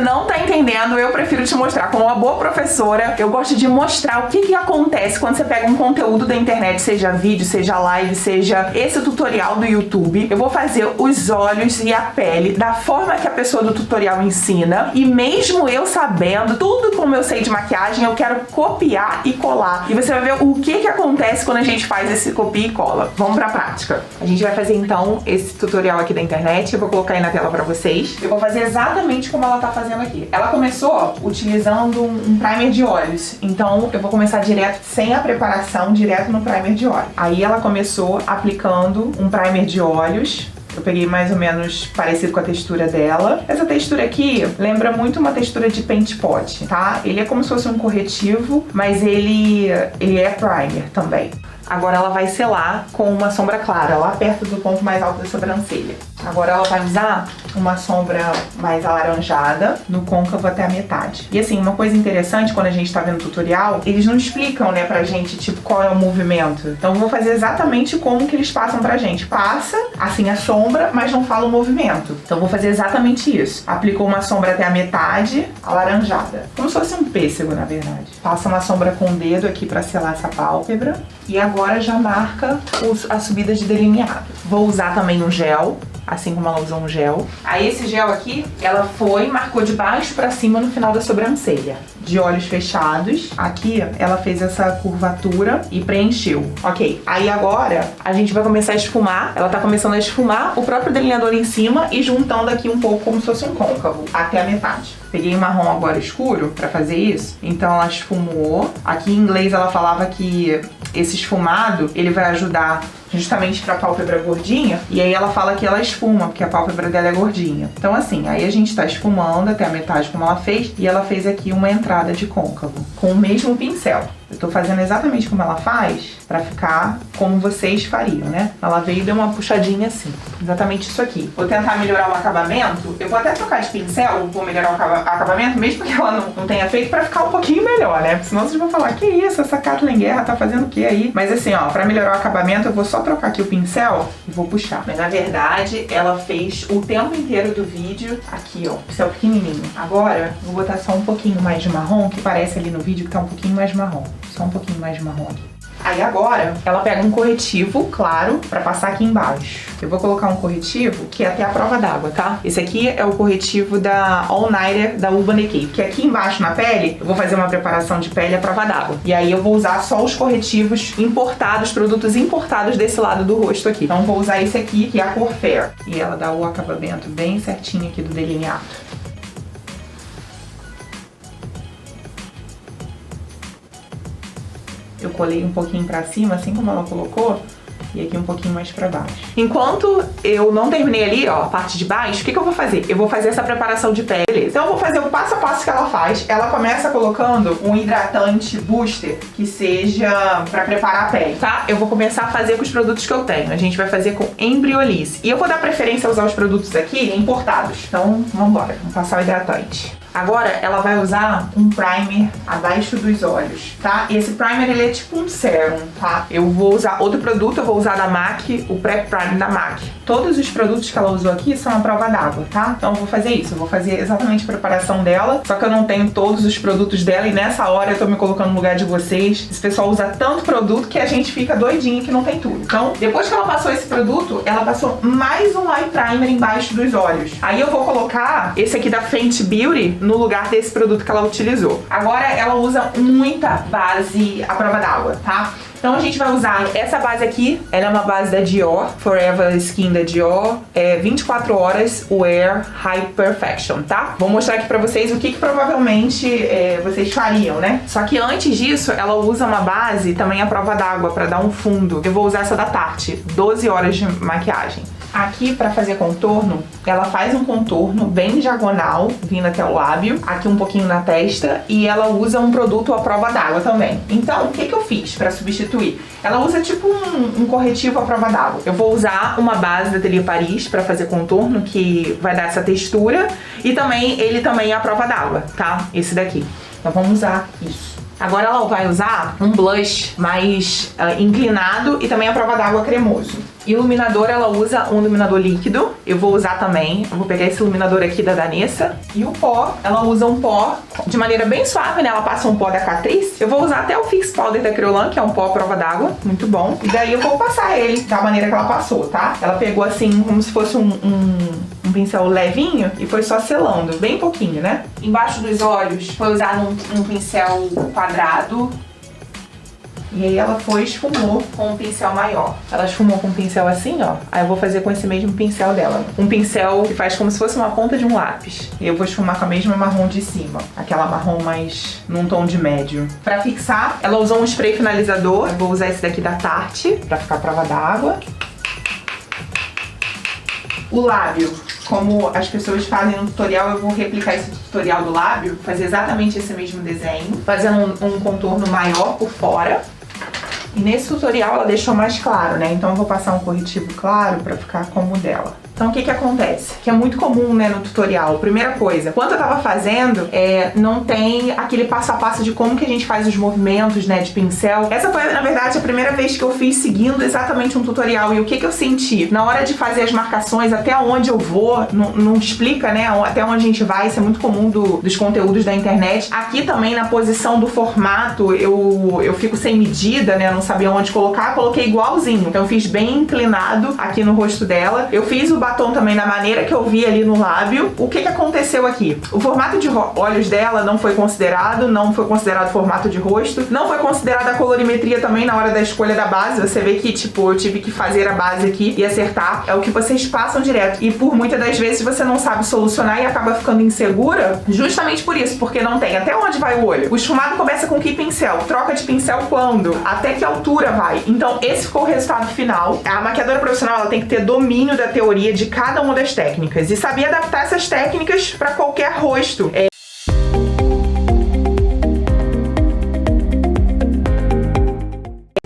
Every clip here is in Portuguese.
não tá entendendo, eu prefiro te mostrar. Como uma boa professora, eu gosto de mostrar o que acontece quando você pega um conteúdo da internet, seja vídeo, seja live, seja esse tutorial do YouTube. Eu vou fazer os olhos e a pele da forma que a pessoa do tutorial ensina, e mesmo eu sabendo tudo como eu sei de maquiagem, eu quero copiar e colar. E você vai ver o que acontece quando a gente faz esse copia e cola. Vamos pra prática. A gente vai fazer então esse tutorial aqui da internet, eu vou colocar aí na tela pra vocês. Eu vou fazer exatamente como ela tá fazendo aqui. Ela começou utilizando um primer de olhos, então eu vou começar direto, sem a preparação, direto no primer de olhos. Aí ela começou aplicando um primer de olhos. Eu peguei mais ou menos parecido com a textura dela. Essa textura aqui lembra muito uma textura de Paint Pot, tá? Ele é como se fosse um corretivo, mas ele é primer também. Agora ela vai selar com uma sombra clara, lá perto do ponto mais alto da sobrancelha. Agora ela vai usar uma sombra mais alaranjada, no côncavo até a metade. E assim, uma coisa interessante, quando a gente tá vendo o tutorial, eles não explicam, né, pra gente, tipo, qual é o movimento. Então eu vou fazer exatamente como que eles passam pra gente. Passa, assim, a sombra, mas não fala o movimento. Então eu vou fazer exatamente isso. Aplicou uma sombra até a metade, alaranjada. Como se fosse um pêssego, na verdade. Passa uma sombra com o dedo aqui pra selar essa pálpebra. E agora já marca a subida de delineado. Vou usar também um gel, assim como ela usou um gel. Aí esse gel aqui, ela marcou de baixo pra cima no final da sobrancelha. De olhos fechados. Aqui, ela fez essa curvatura e preencheu. Ok, aí agora a gente vai começar a esfumar. Ela tá começando a esfumar o próprio delineador em cima e juntando aqui um pouco como se fosse um côncavo, até a metade. Peguei um marrom agora escuro pra fazer isso. Então ela esfumou. Aqui em inglês ela falava que esse esfumado, ele vai ajudar justamente pra pálpebra gordinha, e aí ela fala que ela esfuma, porque a pálpebra dela é gordinha. Então assim, aí a gente tá esfumando até a metade como ela fez, e ela fez aqui uma entrada de côncavo, com o mesmo pincel. Eu tô fazendo exatamente como ela faz, pra ficar como vocês fariam, né? Ela veio e deu uma puxadinha assim. Exatamente isso aqui. Vou tentar melhorar o acabamento. Eu vou até trocar de pincel, vou melhorar o acabamento, mesmo que ela não tenha feito, pra ficar um pouquinho melhor, né? Senão vocês vão falar, que isso, essa Kathleen Guerra tá fazendo o que aí? Mas assim, ó, pra melhorar o acabamento, eu vou só trocar aqui o pincel e vou puxar. Mas na verdade, ela fez o tempo inteiro do vídeo aqui, ó, pincel pequenininho. Agora, vou botar só um pouquinho mais de marrom, que parece ali no vídeo que tá um pouquinho mais marrom. Só um pouquinho mais de marrom aqui. Aí agora, ela pega um corretivo, claro, pra passar aqui embaixo. Eu vou colocar um corretivo que é até a prova d'água, tá? Esse aqui é o corretivo da All Nighter da Urban Decay, porque aqui embaixo na pele, eu vou fazer uma preparação de pele à prova d'água. E aí eu vou usar só os corretivos importados, produtos importados desse lado do rosto aqui. Então vou usar esse aqui, que é a cor Fair. E ela dá o acabamento bem certinho aqui do delineado. Eu colei um pouquinho pra cima, assim como ela colocou, e aqui um pouquinho mais pra baixo. Enquanto eu não terminei ali, ó, a parte de baixo, o que eu vou fazer? Eu vou fazer essa preparação de pele. Então eu vou fazer o passo a passo que ela faz. Ela começa colocando um hidratante booster, que seja pra preparar a pele, tá? Eu vou começar a fazer com os produtos que eu tenho. A gente vai fazer com Embryolisse. E eu vou dar preferência a usar os produtos aqui importados. Então, vambora. Vamos passar o hidratante. Agora ela vai usar um primer abaixo dos olhos, tá? E esse primer, ele é tipo um sérum, tá? Eu vou usar outro produto, eu vou usar da MAC, o Prep Primer da MAC. Todos os produtos que ela usou aqui são a prova d'água, tá? Então eu vou fazer isso, eu vou fazer exatamente a preparação dela, só que eu não tenho todos os produtos dela e nessa hora eu tô me colocando no lugar de vocês. Esse pessoal usa tanto produto que a gente fica doidinho que não tem tudo. Então, depois que ela passou esse produto, ela passou mais um eye primer embaixo dos olhos. Aí eu vou colocar esse aqui da Fenty Beauty no lugar desse produto que ela utilizou. Agora ela usa muita base à prova d'água, tá? Então a gente vai usar essa base aqui, ela é uma base da Dior, Forever Skin da Dior, 24 horas Wear High Perfection, tá? Vou mostrar aqui pra vocês o que provavelmente vocês fariam, né? Só que antes disso, ela usa uma base também à prova d'água pra dar um fundo. Eu vou usar essa da Tarte, 12 horas de maquiagem. Aqui, pra fazer contorno, ela faz um contorno bem diagonal, vindo até o lábio, aqui um pouquinho na testa, e ela usa um produto à prova d'água também. Então, o que eu fiz pra substituir? Ela usa tipo um corretivo à prova d'água. Eu vou usar uma base da Atelier Paris pra fazer contorno, que vai dar essa textura, e também ele também é à prova d'água, tá? Esse daqui. Então vamos usar isso. Agora ela vai usar um blush mais inclinado e também à prova d'água cremoso. Iluminador, ela usa um iluminador líquido. Eu vou usar também. Eu vou pegar esse iluminador aqui da Danessa. E o pó, ela usa um pó de maneira bem suave, né? Ela passa um pó da Catrice. Eu vou usar até o Fix Powder da Creolan, que é um pó à prova d'água. Muito bom. E daí eu vou passar ele da maneira que ela passou, tá? Ela pegou assim, como se fosse um pincel levinho e foi só selando. Bem pouquinho, né? Embaixo dos olhos, foi usar um pincel quadrado. E aí ela foi e esfumou com um pincel maior. Ela esfumou com um pincel assim, ó. Aí eu vou fazer com esse mesmo pincel dela. Um pincel que faz como se fosse uma ponta de um lápis. E eu vou esfumar com a mesma marrom de cima. Aquela marrom mais num tom de médio. Pra fixar, ela usou um spray finalizador. Eu vou usar esse daqui da Tarte, pra ficar à prova d'água. O lábio, como as pessoas fazem no tutorial, eu vou replicar esse tutorial do lábio, fazer exatamente esse mesmo desenho, fazendo um contorno maior por fora. E nesse tutorial ela deixou mais claro, né? Então eu vou passar um corretivo claro pra ficar como o dela. Então o que acontece? Que é muito comum, né, no tutorial. Primeira coisa, quando eu tava fazendo, não tem aquele passo a passo de como que a gente faz os movimentos, né, de pincel. Essa foi, na verdade, a primeira vez que eu fiz seguindo exatamente um tutorial. E o que eu senti? Na hora de fazer as marcações, até onde eu vou, não explica, né, até onde a gente vai. Isso é muito comum dos conteúdos da internet. Aqui também, na posição do formato, eu fico sem medida, né, não sabia onde colocar, coloquei igualzinho. Então eu fiz bem inclinado aqui no rosto dela. Eu fiz o batom também na maneira que eu vi ali no lábio. O que aconteceu aqui? O formato de olhos dela não foi considerado formato de rosto, não foi considerada a colorimetria também na hora da escolha da base. Você vê que, tipo, eu tive que fazer a base aqui e acertar. É o que vocês passam direto. E por muitas das vezes você não sabe solucionar e acaba ficando insegura justamente por isso, porque não tem. Até onde vai o olho? O esfumado começa com que pincel? Troca de pincel quando? Até que altura vai? Então esse ficou o resultado final. A maquiadora profissional, ela tem que ter domínio da teoria de cada uma das técnicas e saber adaptar essas técnicas para qualquer rosto.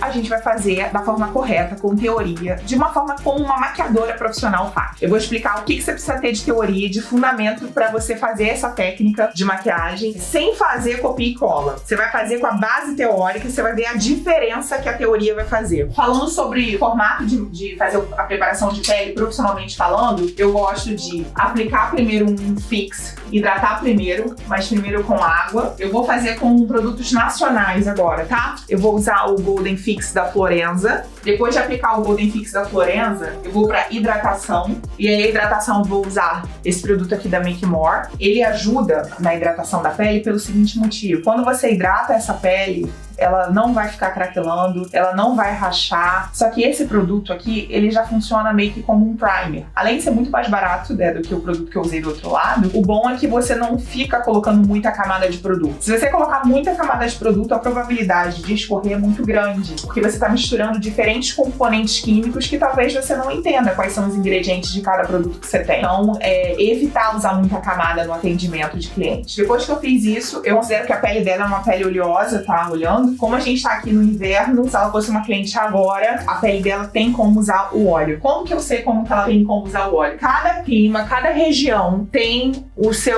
A gente vai fazer da forma correta, com teoria, de uma forma como uma maquiadora profissional faz. Eu vou explicar o que você precisa ter de teoria, de fundamento para você fazer essa técnica de maquiagem sem fazer copia e cola. Você vai fazer com a base teórica e você vai ver a diferença que a teoria vai fazer. Falando sobre formato de fazer a preparação de pele profissionalmente falando, eu gosto de aplicar primeiro um fix, hidratar primeiro, mas primeiro com água. Eu vou fazer com produtos nacionais agora, tá? Eu vou usar o Golden Fix da Florenza. Depois de aplicar o Golden Fix da Florenza, eu vou para hidratação. E aí a hidratação eu vou usar esse produto aqui da Make More. Ele ajuda na hidratação da pele pelo seguinte motivo. Quando você hidrata essa pele, ela não vai ficar craquelando, ela não vai rachar. Só que esse produto aqui, ele já funciona meio que como um primer. Além de ser muito mais barato, né, do que o produto que eu usei do outro lado, o bom é que você não fica colocando muita camada de produto. Se você colocar muita camada de produto, a probabilidade de escorrer é muito grande, porque você está misturando diferentes componentes químicos que talvez você não entenda quais são os ingredientes de cada produto que você tem. Então, evitar usar muita camada no atendimento de clientes. Depois que eu fiz isso, eu considero que a pele dela é uma pele oleosa, tá? Olhando. Como a gente tá aqui no inverno, se ela fosse uma cliente agora, a pele dela tem como usar o óleo. Como que eu sei como que ela tem como usar o óleo? Cada clima, cada região tem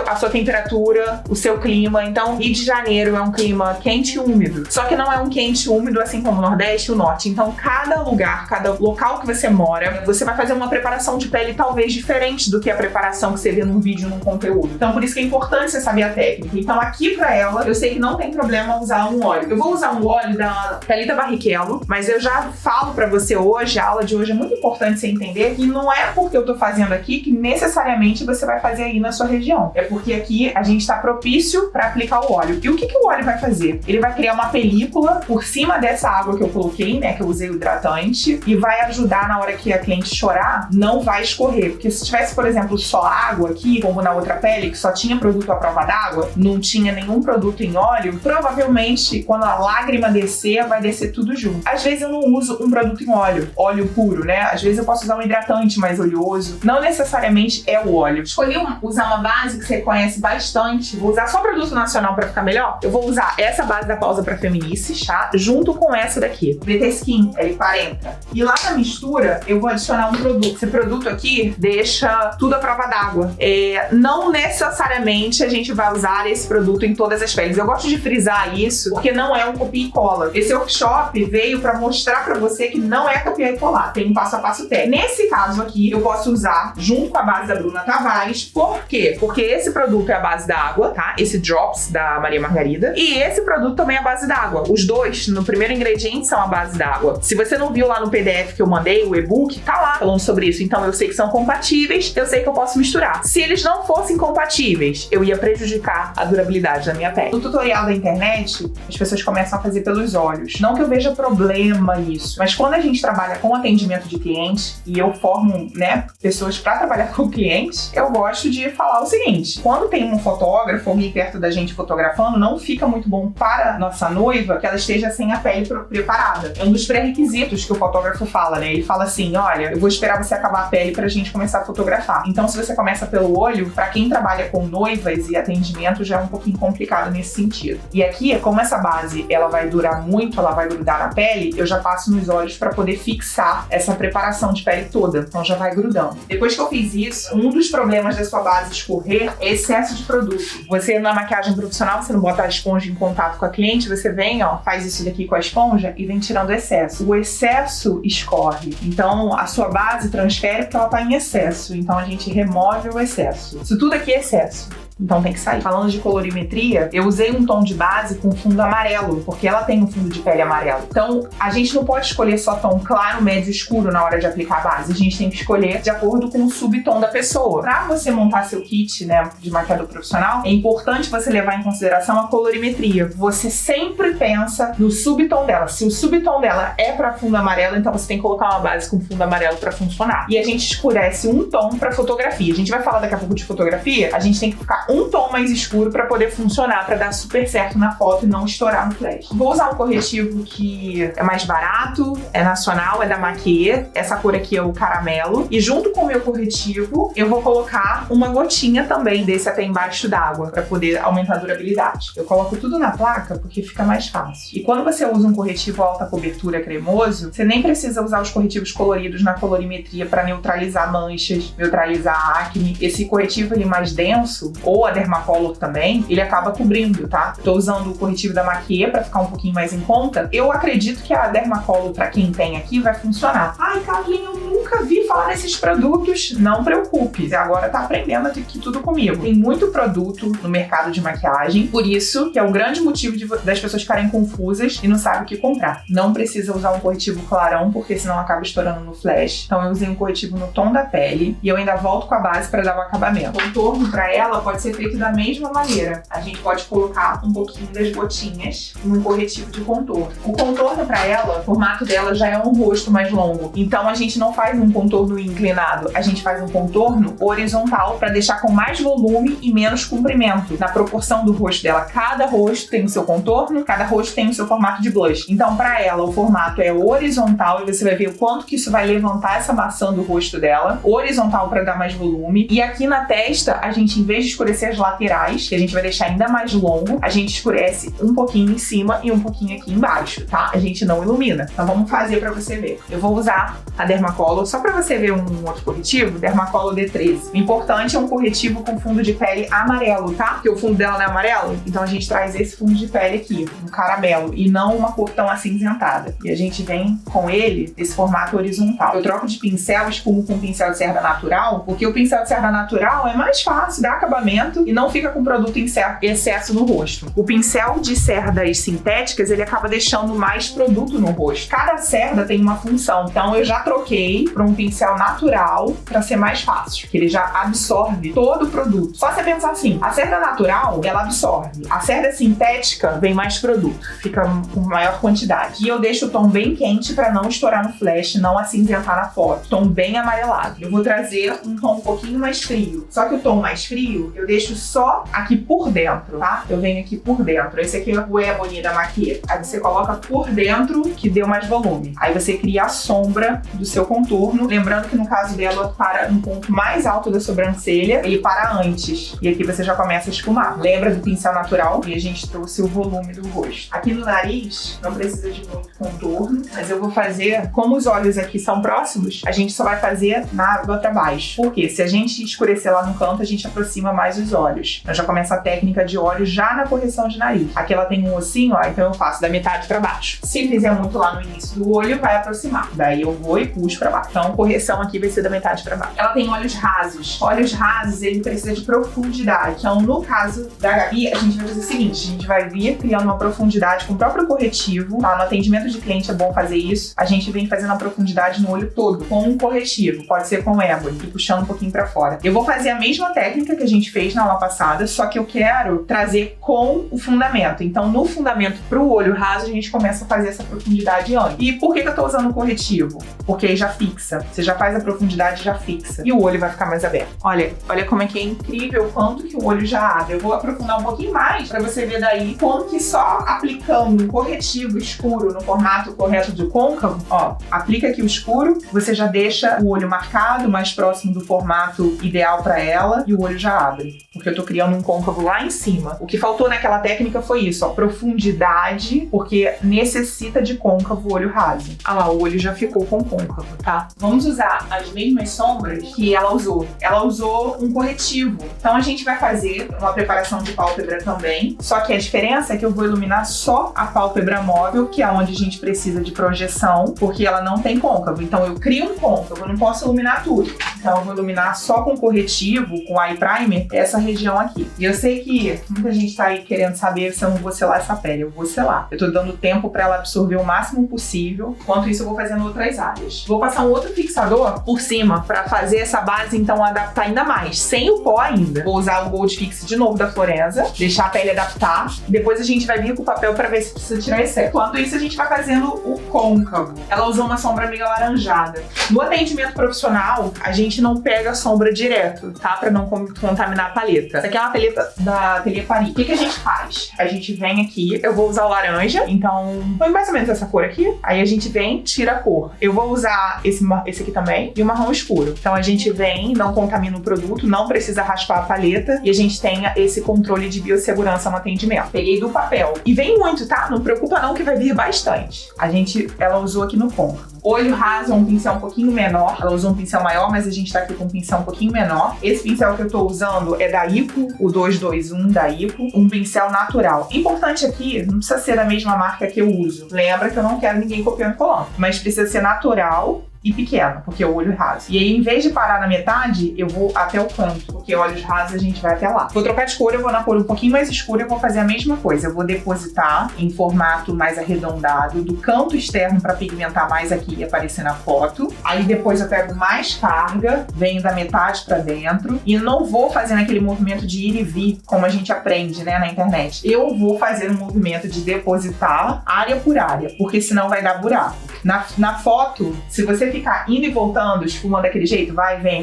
a sua temperatura, o seu clima. Então, Rio de Janeiro é um clima quente e úmido. Só que não é um quente e úmido assim como o Nordeste e o Norte. Então, cada lugar, cada local que você mora, você vai fazer uma preparação de pele talvez diferente do que a preparação que você vê num vídeo, num conteúdo. Então, por isso que é importante você saber a técnica. Então, aqui pra ela, eu sei que não tem problema usar um óleo. Eu vou usar um óleo da Thalita Barrichello, mas eu já falo pra você hoje, a aula de hoje é muito importante você entender que não é porque eu tô fazendo aqui que necessariamente você vai fazer aí na sua região. É porque aqui a gente tá propício pra aplicar o óleo. E o que o óleo vai fazer? Ele vai criar uma película por cima dessa água que eu coloquei, né, que eu usei o hidratante, e vai ajudar na hora que a cliente chorar, não vai escorrer. Porque se tivesse, por exemplo, só água aqui, como na outra pele, que só tinha produto à prova d'água, não tinha nenhum produto em óleo, provavelmente quando a lágrima descer, vai descer tudo junto. Às vezes eu não uso um produto em óleo puro, né? Às vezes eu posso usar um hidratante mais oleoso. Não necessariamente é o óleo. Escolhi usar uma base que você conhece bastante. Vou usar só produto nacional pra ficar melhor. Eu vou usar essa base da Pausa pra Feminices, tá? Junto com essa daqui. BT Skin, L40. E lá na mistura, eu vou adicionar um produto. Esse produto aqui deixa tudo à prova d'água. Não necessariamente a gente vai usar esse produto em todas as peles. Eu gosto de frisar isso, porque não é um copia e cola. Esse workshop veio para mostrar para você que não é copiar e colar, tem um passo a passo técnico. Nesse caso aqui, eu posso usar junto com a base da Bruna Tavares. Por quê? Porque esse produto é a base da água, tá? Esse Drops da Maria Margarida. E esse produto também é a base da água. Os dois, no primeiro ingrediente, são a base da água. Se você não viu lá no PDF que eu mandei, o e-book, tá lá falando sobre isso. Então eu sei que são compatíveis, eu sei que eu posso misturar. Se eles não fossem compatíveis, eu ia prejudicar a durabilidade da minha pele. No tutorial da internet, as pessoas começam a fazer pelos olhos. Não que eu veja problema nisso, mas quando a gente trabalha com atendimento de cliente e eu formo, né, pessoas para trabalhar com clientes, eu gosto de falar o seguinte: quando tem um fotógrafo, alguém perto da gente fotografando, não fica muito bom para nossa noiva que ela esteja sem a pele preparada. É um dos pré-requisitos que o fotógrafo fala, né? Ele fala assim: olha, eu vou esperar você acabar a pele pra gente começar a fotografar. Então, se você começa pelo olho, pra quem trabalha com noivas e atendimento, já é um pouquinho complicado nesse sentido. E aqui, como essa base, ela vai durar muito, ela vai grudar na pele, eu já passo nos olhos pra poder fixar essa preparação de pele toda. Então, já vai grudando. Depois que eu fiz isso, um dos problemas da sua base escorrer é excesso de produto. Você, na maquiagem profissional, você não bota a esponja em contato com a cliente, você vem, ó, faz isso daqui com a esponja e vem tirando o excesso. O excesso escorre. Então, a sua base transfere porque ela tá em excesso. Então, a gente remove o excesso. Isso tudo aqui é excesso. Então tem que sair. Falando de colorimetria, eu usei um tom de base com fundo amarelo, porque ela tem um fundo de pele amarelo. Então, a gente não pode escolher só tom claro, médio e escuro na hora de aplicar a base. A gente tem que escolher de acordo com o subtom da pessoa. Pra você montar seu kit, né, de maquiador profissional, é importante você levar em consideração a colorimetria. Você sempre pensa no subtom dela. Se o subtom dela é pra fundo amarelo, então você tem que colocar uma base com fundo amarelo pra funcionar. E a gente escurece um tom pra fotografia. A gente vai falar daqui a pouco de fotografia, a gente tem que ficar um tom mais escuro para poder funcionar, para dar super certo na foto e não estourar no flash. Vou usar um corretivo que é mais barato, é nacional, é da Maquiê. Essa cor aqui é o caramelo. E junto com o meu corretivo, eu vou colocar uma gotinha também desse até embaixo d'água, para poder aumentar a durabilidade. Eu coloco tudo na placa porque fica mais fácil. E quando você usa um corretivo alta cobertura cremoso, você nem precisa usar os corretivos coloridos na colorimetria para neutralizar manchas, neutralizar acne. Esse corretivo ele mais denso, ou a Dermacolor também, ele acaba cobrindo, tá? Tô usando o corretivo da Maquiê para ficar um pouquinho mais em conta. Eu acredito que a Dermacolor, para quem tem aqui, vai funcionar. Ai, Kathleen, eu nunca vi falar desses produtos. Não preocupe, você agora tá aprendendo aqui tudo comigo. Tem muito produto no mercado de maquiagem, por isso que é o grande motivo das pessoas ficarem confusas e não sabem o que comprar. Não precisa usar um corretivo clarão, porque senão acaba estourando no flash. Então eu usei um corretivo no tom da pele e eu ainda volto com a base para dar o acabamento. O contorno para ela pode ser feito da mesma maneira. A gente pode colocar um pouquinho das gotinhas num corretivo de contorno. O contorno para ela, o formato dela já é um rosto mais longo. Então a gente não faz um contorno inclinado, a gente faz um contorno horizontal para deixar com mais volume e menos comprimento na proporção do rosto dela. Cada rosto tem o seu contorno, cada rosto tem o seu formato de blush. Então para ela o formato é horizontal e você vai ver o quanto que isso vai levantar essa maçã do rosto dela. Horizontal para dar mais volume. E aqui na testa, a gente, em vez de escurecer as laterais, que a gente vai deixar ainda mais longo, a gente escurece um pouquinho em cima e um pouquinho aqui embaixo, tá? A gente não ilumina. Então vamos fazer pra você ver. Eu vou usar a Dermacolor, só pra você ver um outro corretivo, Dermacolor D13. O importante é um corretivo com fundo de pele amarelo, tá? Porque o fundo dela não é amarelo, então a gente traz esse fundo de pele aqui, um caramelo, e não uma cor tão acinzentada. E a gente vem com ele nesse formato horizontal. Eu troco de pincel, espumo com pincel de cerda natural, porque o pincel de cerda natural é mais fácil, dá acabamento e não fica com produto em excesso no rosto. O pincel de cerdas sintéticas, ele acaba deixando mais produto no rosto. Cada cerda tem uma função, então eu já troquei para um pincel natural para ser mais fácil, que ele já absorve todo o produto. Só você pensar assim, a cerda natural, ela absorve. A cerda sintética vem mais produto, fica com maior quantidade. E eu deixo o tom bem quente para não estourar no flash, não acinzentar na foto. Tom bem amarelado. Eu vou trazer um tom um pouquinho mais frio. Só que o tom mais frio, eu deixo só aqui por dentro, tá? Eu venho aqui por dentro. Esse aqui é o Ebony da Maquiê. Aí você coloca por dentro, que deu mais volume. Aí você cria a sombra do seu contorno. Lembrando que no caso dela, para um ponto mais alto da sobrancelha, ele para antes. E aqui você já começa a esfumar. Lembra do pincel natural? E a gente trouxe o volume do rosto. Aqui no nariz, não precisa de muito contorno, mas eu vou fazer, como os olhos aqui são próximos, a gente só vai fazer na água pra baixo. Porque se a gente escurecer lá no canto, a gente aproxima mais os olhos. Eu já começo a técnica de olhos já na correção de nariz. Aqui ela tem um ossinho, ó, então eu faço da metade pra baixo. Se fizer muito lá no início do olho, vai aproximar. Daí eu vou e puxo pra baixo. Então, correção aqui vai ser da metade pra baixo. Ela tem olhos rasos. Olhos rasos, ele precisa de profundidade. Então, no caso da Gabi, a gente vai fazer o seguinte, a gente vai vir criando uma profundidade com o próprio corretivo, tá? No atendimento de cliente é bom fazer isso. A gente vem fazendo a profundidade no olho todo, com um corretivo. Pode ser com ébano, e puxando um pouquinho pra fora. Eu vou fazer a mesma técnica que a gente fez na aula passada, só que eu quero trazer com o fundamento. Então, no fundamento pro olho raso, a gente começa a fazer essa profundidade antes. E por que eu tô usando o corretivo? Porque aí já fixa. Você já faz a profundidade e já fixa. E o olho vai ficar mais aberto. Olha como é que é incrível quanto que o olho já abre. Eu vou aprofundar um pouquinho mais pra você ver daí como que só aplicando um corretivo escuro no formato correto de côncavo, ó, aplica aqui o escuro, você já deixa o olho marcado, mais próximo do formato ideal pra ela, e o olho já abre. Porque eu tô criando um côncavo lá em cima. O que faltou naquela técnica foi isso, ó, profundidade, porque necessita de côncavo o olho raso. Ah lá, o olho já ficou com côncavo, tá? Vamos usar as mesmas sombras que ela usou. Ela usou um corretivo. Então a gente vai fazer uma preparação de pálpebra também, só que a diferença é que eu vou iluminar só a pálpebra móvel, que é onde a gente precisa de projeção, porque ela não tem côncavo. Então eu crio um côncavo, eu não posso iluminar tudo. Então eu vou iluminar só com corretivo, com eye primer, essa região aqui. E eu sei que muita gente tá aí querendo saber se eu não vou selar essa pele. Eu vou selar. Eu tô dando tempo pra ela absorver o máximo possível. Enquanto isso eu vou fazendo outras áreas. Vou passar um outro fixador por cima pra fazer essa base, então, adaptar ainda mais. Sem o pó ainda. Vou usar o Gold Fix de novo da Florenza, deixar a pele adaptar. Depois a gente vai vir com o papel pra ver se precisa tirar excesso. Enquanto isso, a gente vai fazendo o côncavo. Ela usou uma sombra meio alaranjada. No atendimento profissional, a gente não pega a sombra direto, tá? Pra não contaminar a paleta. Essa aqui é uma paleta da Atelier Paris. O que a gente faz? A gente vem aqui, eu vou usar o laranja, então foi mais ou menos essa cor aqui. Aí a gente vem, tira a cor. Eu vou usar esse aqui também e o marrom escuro. Então a gente vem, não contamina o produto, não precisa raspar a paleta e a gente tem esse controle de biossegurança no atendimento. Peguei do papel. E vem muito, tá? Não preocupa não que vai vir bastante. Ela usou aqui no côncavo. Olho raso, um pincel um pouquinho menor. Ela usou um pincel maior, mas a gente tá aqui com um pincel um pouquinho menor. Esse pincel que eu tô usando é da Ico, o 221 da Ico. Um pincel natural. Importante aqui, não precisa ser da mesma marca que eu uso. Lembra que eu não quero ninguém copiando e colando. Mas precisa ser natural e pequeno, porque é o olho raso. E aí, em vez de parar na metade, eu vou até o canto, porque olhos rasos a gente vai até lá. Vou trocar de cor, eu vou na cor um pouquinho mais escura e vou fazer a mesma coisa. Eu vou depositar em formato mais arredondado, do canto externo para pigmentar mais aqui e aparecer na foto. Aí depois eu pego mais carga, venho da metade para dentro e não vou fazer aquele movimento de ir e vir, como a gente aprende, né, na internet. Eu vou fazer um movimento de depositar área por área, porque senão vai dar buraco. Na foto, se você ficar indo e voltando, esfumando daquele jeito, vai, vem,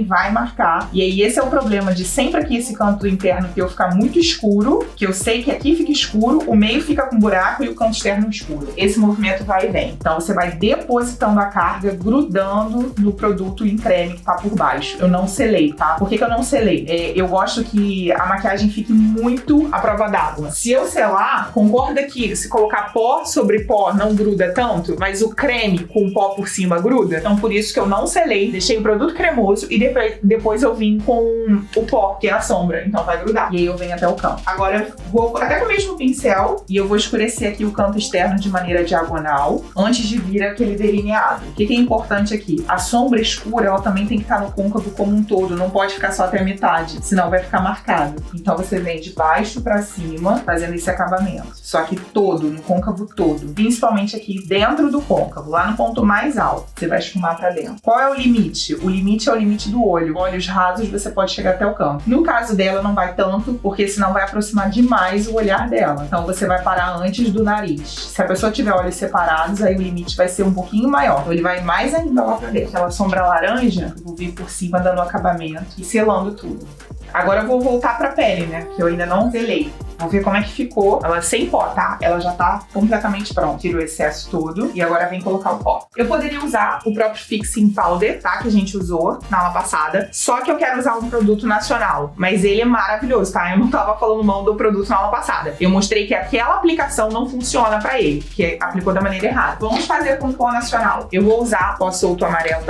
vai marcar. E aí esse é o problema de sempre aqui esse canto interno que eu ficar muito escuro, que eu sei que aqui fica escuro, o meio fica com buraco e o canto externo escuro. Esse movimento vai e vem. Então você vai depositando a carga, grudando no produto em creme que tá por baixo. Eu não selei, tá? Por que eu não selei? Eu gosto que a maquiagem fique muito à prova d'água. Se eu selar, concorda que se colocar pó sobre pó não gruda tanto, mas o creme com pó por cima gruda. Então por isso que eu não selei, deixei o produto cremoso e depois eu vim com o pó, que é a sombra, então vai grudar. E aí eu venho até o canto. Agora eu vou até com o mesmo pincel e eu vou escurecer aqui o canto externo de maneira diagonal, antes de vir aquele delineado. O que é importante aqui? A sombra escura, ela também tem que estar no côncavo como um todo, não pode ficar só até a metade, senão vai ficar marcado. Então você vem de baixo pra cima, fazendo esse acabamento. Só que todo, no côncavo todo, principalmente aqui dentro do côncavo, lá no ponto mais alto, você vai esfumar pra dentro. Qual é o limite? O limite é o limite do olho. Olhos rasos, você pode chegar até o canto. No caso dela, não vai tanto, porque senão vai aproximar demais o olhar dela. Então você vai parar antes do nariz. Se a pessoa tiver olhos separados, aí o limite vai ser um pouquinho maior. Então ele vai mais ainda lá pra dentro. Aquela sombra laranja, eu vou vir por cima dando acabamento e selando tudo. Agora eu vou voltar pra pele, né? Que eu ainda não selei. Vou ver como é que ficou. Ela sem pó, tá? Ela já tá completamente pronta. Tiro o excesso todo e agora vem colocar o pó. Eu poderia usar o próprio Fixing Powder, tá? Que a gente usou na aula passada. Só que eu quero usar um produto nacional. Mas ele é maravilhoso, tá? Eu não tava falando mal do produto na aula passada. Eu mostrei que aquela aplicação não funciona pra ele, que aplicou da maneira errada. Vamos fazer com pó nacional. Eu vou usar pó solto amarelo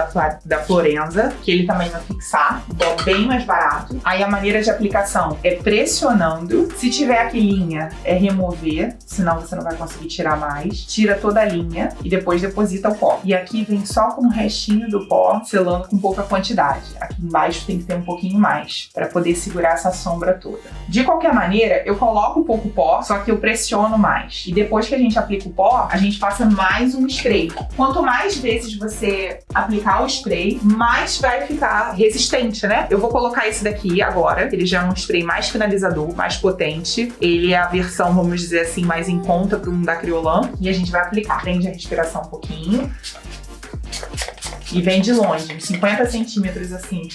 da Florenza, que ele também vai fixar. Um pó bem mais barato. Aí a maneira de aplicação é pressionando. Se tiver aqui linha, é remover, senão você não vai conseguir tirar mais. Tira toda a linha e depois deposita o pó. E aqui vem só com o restinho do pó, selando com pouca quantidade. Aqui embaixo tem que ter um pouquinho mais, para poder segurar essa sombra toda. De qualquer maneira, eu coloco um pouco pó, só que eu pressiono mais. E depois que a gente aplica o pó, a gente passa mais um spray. Quanto mais vezes você aplicar o spray, mais vai ficar resistente, né? Eu vou colocar esse daqui agora. Ele já é um spray mais finalizador, mais potente. Ele é a versão, vamos dizer assim, mais em conta para um da Kryolan. E a gente vai aplicar. Prende a respiração um pouquinho. E vem de longe, uns 50 centímetros assim,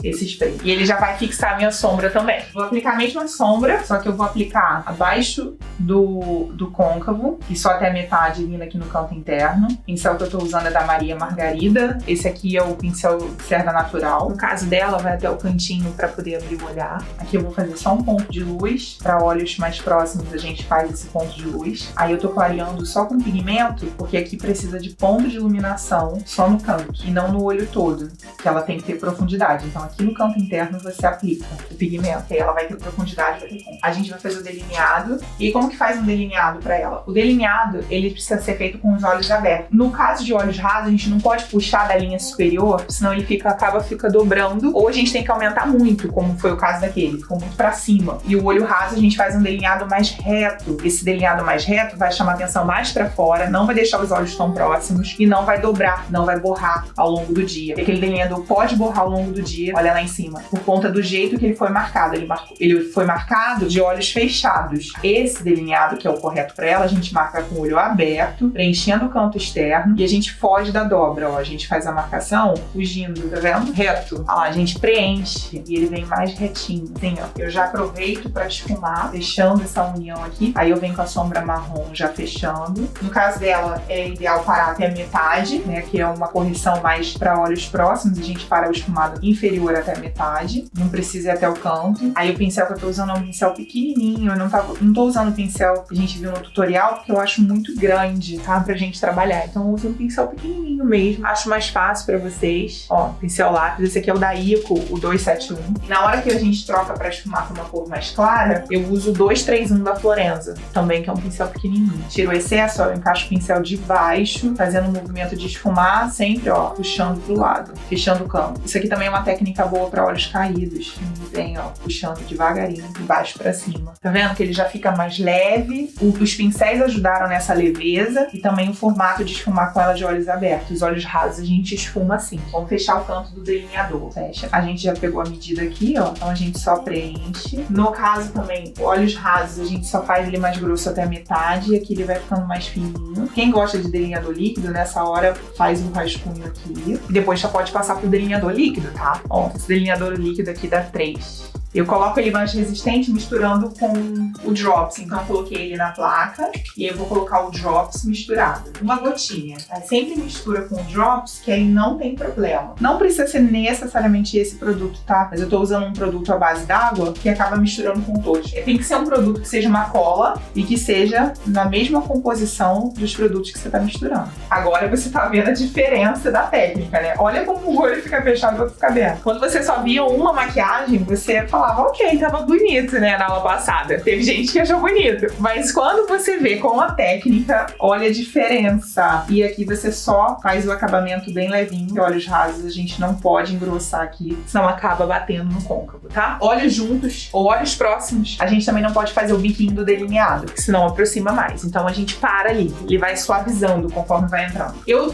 esse spray. E ele já vai fixar a minha sombra também. Vou aplicar a mesma sombra, só que eu vou aplicar abaixo do côncavo, e só até a metade vindo aqui no canto interno. O pincel que eu tô usando é da Maria Margarida. Esse aqui é o pincel Cerda Natural. No caso dela, vai até o cantinho pra poder abrir o olhar. Aqui eu vou fazer só um ponto de luz. Pra olhos mais próximos a gente faz esse ponto de luz. Aí eu tô clareando só com pigmento, porque aqui precisa de ponto de iluminação só no canto, e não no olho todo, que ela tem que ter profundidade. Então aqui no canto interno você aplica o pigmento, e aí ela vai ter profundidade, vai ter ponto. A gente vai fazer o delineado. E como que faz um delineado pra ela? O delineado, ele precisa ser feito com os olhos abertos. No caso de olhos rasos, a gente não pode puxar da linha superior, senão ele acaba dobrando, ou a gente tem que aumentar muito, como foi o caso daquele, ficou muito pra cima. E o olho raso a gente faz um delineado mais reto. Esse delineado mais reto vai chamar a atenção mais pra fora, não vai deixar os olhos tão próximos e não vai dobrar, não vai borrar ao longo do dia. Aquele delineador pode borrar ao longo do dia, olha lá em cima, por conta do jeito que ele foi marcado. Ele foi marcado de olhos fechados. Esse delineado, que é o correto pra ela, a gente marca com o olho aberto, preenchendo o canto externo, e a gente foge da dobra, ó. A gente faz a marcação fugindo, tá vendo? Reto. Ó lá, a gente preenche e ele vem mais retinho. Assim, ó. Eu já aproveito pra esfumar, fechando essa união aqui. Aí eu venho com a sombra marrom já fechando. No caso dela, é ideal parar até a metade, né? Que é uma correção mais para olhos próximos. A gente para o esfumado inferior até a metade. Não precisa ir até o canto. Aí o pincel que eu tô usando é um pincel pequenininho. Eu não tô usando o pincel que a gente viu no tutorial, porque eu acho muito grande, tá? Pra gente trabalhar. Então eu uso um pincel pequenininho mesmo. Acho mais fácil pra vocês. Ó, pincel lápis. Esse aqui é o da Ico, o 271. E na hora que a gente troca pra esfumar com uma cor mais clara, eu uso o 231 da Florenza, também, que é um pincel pequenininho. Tiro o excesso, ó, eu encaixo o pincel de baixo, fazendo um movimento de esfumar, sempre, ó, puxando pro lado, fechando o canto. Isso aqui também é uma técnica boa pra olhos caídos. Vem, ó, puxando devagarinho, de baixo pra cima. Tá vendo que ele já fica mais leve? Os pincéis ajudaram nessa leveza, e também o formato de esfumar com ela de olhos abertos. Os olhos rasos a gente esfuma assim. Vamos fechar o canto do delineador. Fecha. A gente já pegou a medida aqui, ó, então a gente só preenche. No caso também, olhos rasos, a gente só faz ele mais grosso até a metade, e aqui ele vai ficando mais fininho. Quem gosta de delineador líquido, nessa hora faz um rascunho aqui, e depois já pode passar pro delineador líquido, tá? Ó, esse delineador líquido aqui dá 3. Eu coloco ele mais resistente misturando com o Drops. Então eu coloquei ele na placa e aí eu vou colocar o Drops misturado. Uma gotinha. Aí sempre mistura com o Drops, que aí não tem problema. Não precisa ser necessariamente esse produto, tá? Mas eu tô usando um produto à base d'água que acaba misturando com todos. Tem que ser um produto que seja uma cola e que seja na mesma composição dos produtos que você tá misturando. Agora você tá vendo a diferença da técnica, né? Olha como o olho fica fechado e o outro fica aberto. Quando você só via uma maquiagem, você falava, ok, tava bonito, né, na aula passada. Teve gente que achou bonito. Mas quando você vê com a técnica, olha a diferença. E aqui você só faz o acabamento bem levinho. Olhos rasos a gente não pode engrossar aqui, senão acaba batendo no côncavo, tá? Olhos juntos ou olhos próximos, a gente também não pode fazer o biquinho do delineado, porque senão aproxima mais. Então a gente para ali. Ele vai suavizando conforme vai entrando.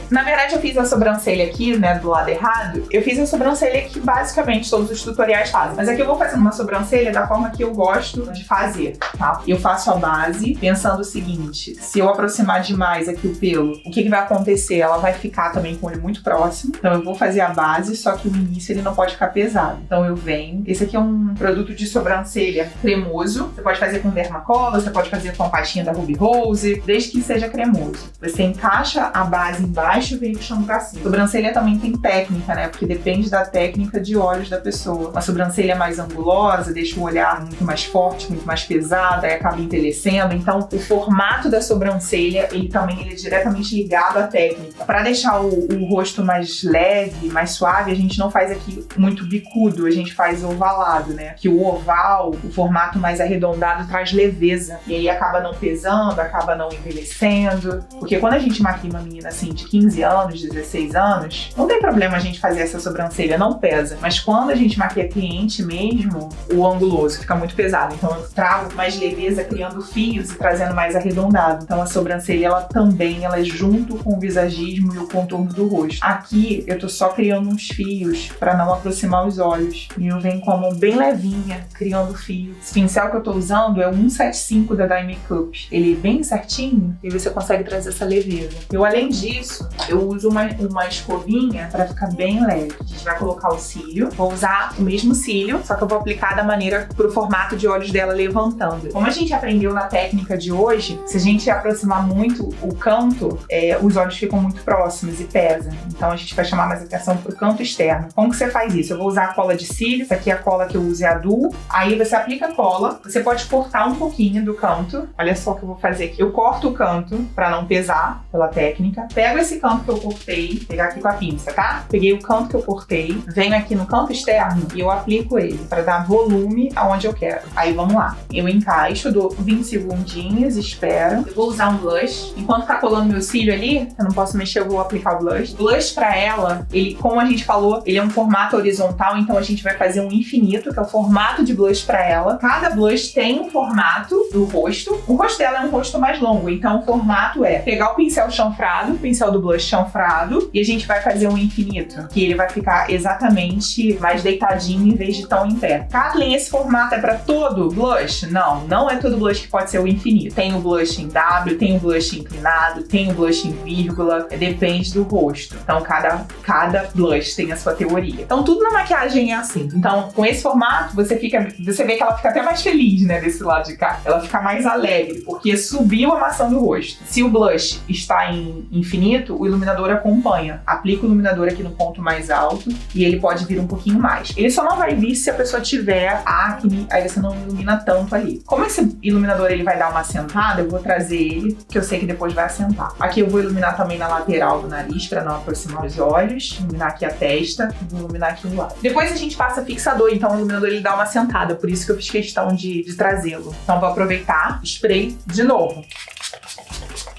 Na verdade, eu fiz a sobrancelha aqui, né, do lado errado. Eu fiz a sobrancelha que basicamente todos os tutoriais fazem. Mas aqui eu vou fazer uma sobrancelha da forma que eu gosto de fazer, tá? Eu faço a base pensando o seguinte: se eu aproximar demais aqui o pelo, o que vai acontecer? Ela vai ficar também com o olho muito próximo. Então eu vou fazer a base, só que o início ele não pode ficar pesado. Então eu venho. Esse aqui é um produto de sobrancelha cremoso. Você pode fazer com dermacola, você pode fazer com a pastinha da Ruby Rose, desde que seja cremoso. Você encaixa a base embaixo e vem puxando pra cima. Sobrancelha também tem técnica, né? Porque depende da técnica de olhos da pessoa. Uma sobrancelha mais angular, angulosa, deixa o olhar muito mais forte, muito mais pesado, aí acaba envelhecendo. Então, o formato da sobrancelha, ele é diretamente ligado à técnica. Para deixar o rosto mais leve, mais suave, a gente não faz aqui muito bicudo, a gente faz ovalado, né? Que o oval, o formato mais arredondado, traz leveza. E aí acaba não pesando, acaba não envelhecendo. Porque quando a gente maquia uma menina assim de 15 anos, 16 anos, não tem problema a gente fazer essa sobrancelha, não pesa. Mas quando a gente maquia cliente mesmo, o anguloso fica muito pesado. Então eu trago mais leveza, criando fios e trazendo mais arredondado. Então a sobrancelha, ela é junto com o visagismo e o contorno do rosto. Aqui eu tô só criando uns fios para não aproximar os olhos. E eu venho com a mão bem levinha, criando fios. Esse pincel que eu tô usando é o 175 da Dye Makeup. Ele é bem certinho e você consegue trazer essa leveza. Eu, além disso, eu uso uma escovinha para ficar bem leve. A gente vai colocar o cílio. Vou usar o mesmo cílio, só que eu vou aplicar da maneira pro formato de olhos dela levantando. Como a gente aprendeu na técnica de hoje, se a gente aproximar muito o canto, os olhos ficam muito próximos e pesa. Então a gente vai chamar mais atenção pro canto externo. Como que você faz isso? Eu vou usar a cola de cílio. Essa aqui é a cola que eu uso, é a Duo. Aí você aplica a cola. Você pode cortar um pouquinho do canto. Olha só o que eu vou fazer aqui. Eu corto o canto para não pesar pela técnica. Pego esse canto que eu cortei, pegar aqui com a pinça, tá? Peguei o canto que eu cortei, venho aqui no canto externo e eu aplico ele para dar volume aonde eu quero. Aí vamos lá. Eu encaixo, dou 20 segundinhos, espero. Eu vou usar um blush. Enquanto tá colando meu cílio ali, eu não posso mexer, eu vou aplicar o blush. Blush pra ela, ele, como a gente falou, ele é um formato horizontal, então a gente vai fazer um infinito, que é o formato de blush pra ela. Cada blush tem um formato do rosto. O rosto dela é um rosto mais longo, então o formato é pegar o pincel chanfrado, o pincel do blush chanfrado, e a gente vai fazer um infinito, que ele vai ficar exatamente mais deitadinho em vez de tão em pé. Kathleen, esse formato é pra todo blush? Não, não é todo blush que pode ser o infinito. Tem o blush em W, tem o blush inclinado, tem o blush em vírgula, depende do rosto. Então cada blush tem a sua teoria. Então tudo na maquiagem é assim. Então com esse formato você vê que ela fica até mais feliz, né, desse lado de cá. Ela fica mais alegre, porque subiu a maçã do rosto. Se o blush está em infinito, o iluminador acompanha. Aplica o iluminador aqui no ponto mais alto e ele pode vir um pouquinho mais. Ele só não vai vir se a pessoa tiver acne, aí você não ilumina tanto ali. Como esse iluminador ele vai dar uma assentada, eu vou trazer ele, que eu sei que depois vai assentar. Aqui eu vou iluminar também na lateral do nariz para não aproximar os olhos, iluminar aqui a testa, vou iluminar aqui o lado. Depois a gente passa fixador, então o iluminador ele dá uma assentada, por isso que eu fiz questão de trazê-lo. Então vou aproveitar, spray de novo.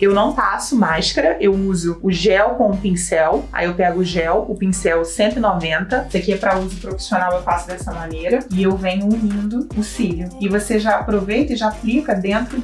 Eu não passo máscara, eu uso o gel com o pincel. Aí eu pego o gel, o pincel 190. Esse aqui é para uso profissional, eu faço dessa maneira. E eu venho unindo o cílio. E você já aproveita e já aplica dentro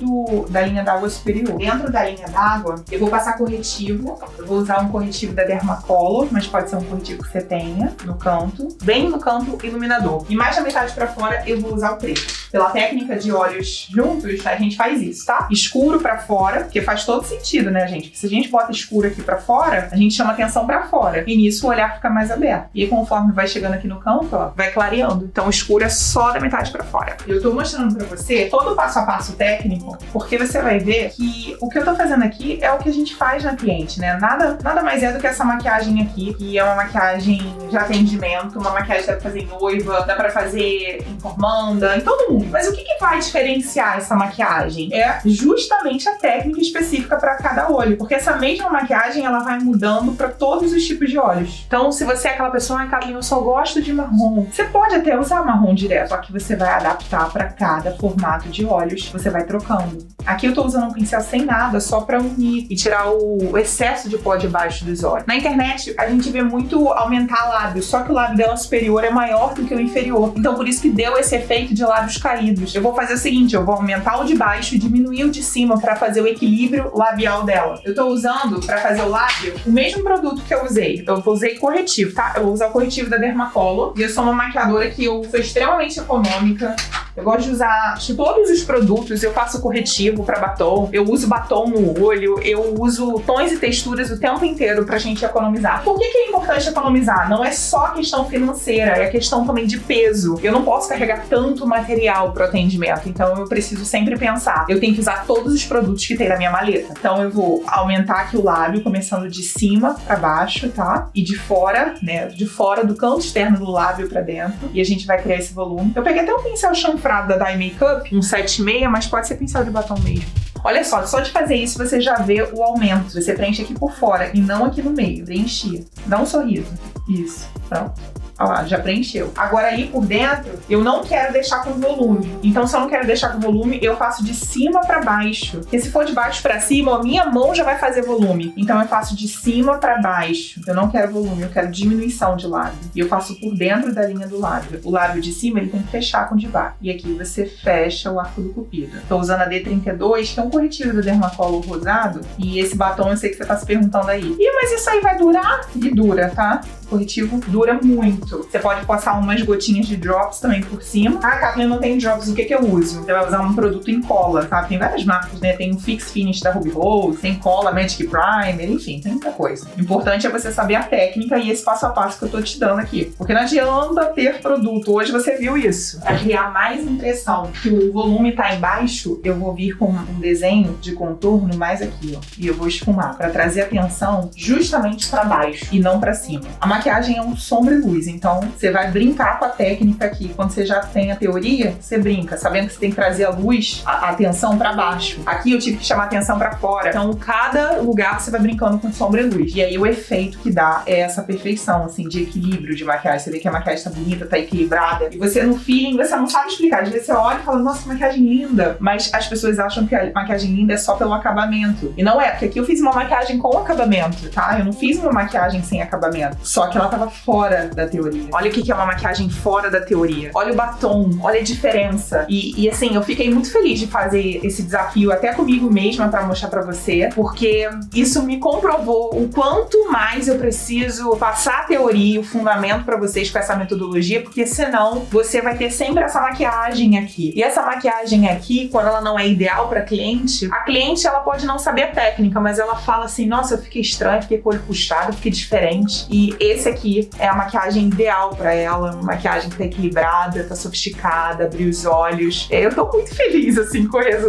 da linha d'água superior. Dentro da linha d'água, eu vou passar corretivo. Eu vou usar um corretivo da Dermacolor, mas pode ser um corretivo que você tenha no canto. Bem no canto, iluminador. E mais da metade para fora, eu vou usar o preto. Pela técnica de olhos juntos, a gente faz isso, tá? Escuro para fora, porque faz todo sentido, né, gente? Porque se a gente bota escuro aqui pra fora, a gente chama atenção pra fora. E nisso o olhar fica mais aberto. E conforme vai chegando aqui no canto, ó, vai clareando. Então o escuro é só da metade pra fora. Eu tô mostrando pra você todo o passo a passo técnico, porque você vai ver que o que eu tô fazendo aqui é o que a gente faz na cliente, né? Nada mais é do que essa maquiagem aqui, que é uma maquiagem de atendimento, uma maquiagem que dá pra fazer em noiva, dá pra fazer em formanda, em todo mundo. Mas o que vai diferenciar essa maquiagem? É justamente a técnica específica para cada olho, porque essa mesma maquiagem ela vai mudando para todos os tipos de olhos. Então, se você é aquela pessoa, ai, Kathleen, eu só gosto de marrom, você pode até usar marrom direto, só que você vai adaptar para cada formato de olhos, você vai trocando. Aqui eu tô usando um pincel sem nada, só para unir e tirar o excesso de pó debaixo dos olhos. Na internet, a gente vê muito aumentar lábios, só que o lábio dela superior é maior do que o inferior. Então, por isso que deu esse efeito de lábios caídos. Eu vou fazer o seguinte, eu vou aumentar o de baixo e diminuir o de cima para fazer o equilíbrio labial dela. Eu tô usando pra fazer o lábio o mesmo produto que eu usei. Eu usei corretivo, tá? Eu vou usar o corretivo da Dermacolor e eu sou uma maquiadora que eu sou extremamente econômica. Eu gosto de usar de todos os produtos. Eu faço corretivo pra batom, eu uso batom no olho, eu uso tons e texturas o tempo inteiro pra gente economizar. Por que é importante economizar? Não é só questão financeira, é questão também de peso. Eu não posso carregar tanto material pro atendimento, então eu preciso sempre pensar. Eu tenho que usar todos os produtos que tem na minha maleta. Então eu vou aumentar aqui o lábio, começando de cima pra baixo, tá? E de fora, né? De fora do canto externo do lábio pra dentro. E a gente vai criar esse volume. Eu peguei até um pincel chanfrado da Dye Makeup, um 7,6, mas pode ser pincel de batom mesmo. Olha só de fazer isso você já vê o aumento. Você preenche aqui por fora e não aqui no meio. Preenchi. Dá um sorriso. Isso. Pronto. Olha lá, já preencheu. Agora aí por dentro, eu não quero deixar com volume. Então se eu não quero deixar com volume, eu faço de cima pra baixo. Porque se for de baixo pra cima, a minha mão já vai fazer volume. Então eu faço de cima pra baixo. Eu não quero volume, eu quero diminuição de lábio. E eu faço por dentro da linha do lábio. O lábio de cima, ele tem que fechar com o de baixo. E aqui você fecha o arco do cupido. Tô usando a D32, que é um corretivo da Dermacolor rosado. E esse batom, eu sei que você tá se perguntando aí. Mas isso aí vai durar? E dura, tá? O corretivo dura muito. Você pode passar umas gotinhas de drops também por cima. Ah, Kathleen, não tem drops, o que eu uso? Você vai usar um produto em cola, sabe? Tem várias marcas, né? Tem o Fix Finish da Ruby Rose, tem cola, Magic Primer, enfim, tem muita coisa. O importante é você saber a técnica e esse passo a passo que eu tô te dando aqui. Porque não adianta ter produto. Hoje você viu isso. Pra criar mais impressão que o volume tá embaixo, eu vou vir com um desenho de contorno mais aqui, ó. E eu vou esfumar pra trazer a atenção justamente pra baixo e não pra cima. A maquiagem é um sombra e luz, então você vai brincar com a técnica aqui. Quando você já tem a teoria, você brinca, sabendo que você tem que trazer a luz, a atenção pra baixo. Aqui eu tive que chamar a atenção pra fora. Então, cada lugar você vai brincando com sombra e luz. E aí o efeito que dá é essa perfeição, assim, de equilíbrio de maquiagem. Você vê que a maquiagem tá bonita, tá equilibrada. E você, no feeling, você não sabe explicar. Às vezes você olha e fala, nossa, que maquiagem linda. Mas as pessoas acham que a maquiagem linda é só pelo acabamento. E não é, porque aqui eu fiz uma maquiagem com acabamento, tá? Eu não fiz uma maquiagem sem acabamento. Só que ela tava fora da teoria. Olha o que é uma maquiagem fora da teoria. Olha o batom, olha a diferença. E assim, eu fiquei muito feliz de fazer esse desafio até comigo mesma pra mostrar pra você, porque isso me comprovou o quanto mais eu preciso passar a teoria, o fundamento pra vocês com essa metodologia, porque senão você vai ter sempre essa maquiagem aqui. E essa maquiagem aqui, quando ela não é ideal pra cliente, a cliente ela pode não saber a técnica, mas ela fala assim, nossa, eu fiquei estranha, fiquei com o olho puxado, fiquei diferente. E esse aqui é a maquiagem ideal pra ela, uma maquiagem que tá equilibrada, tá sofisticada, abriu os olhos. Eu tô muito feliz, assim, com o resultado.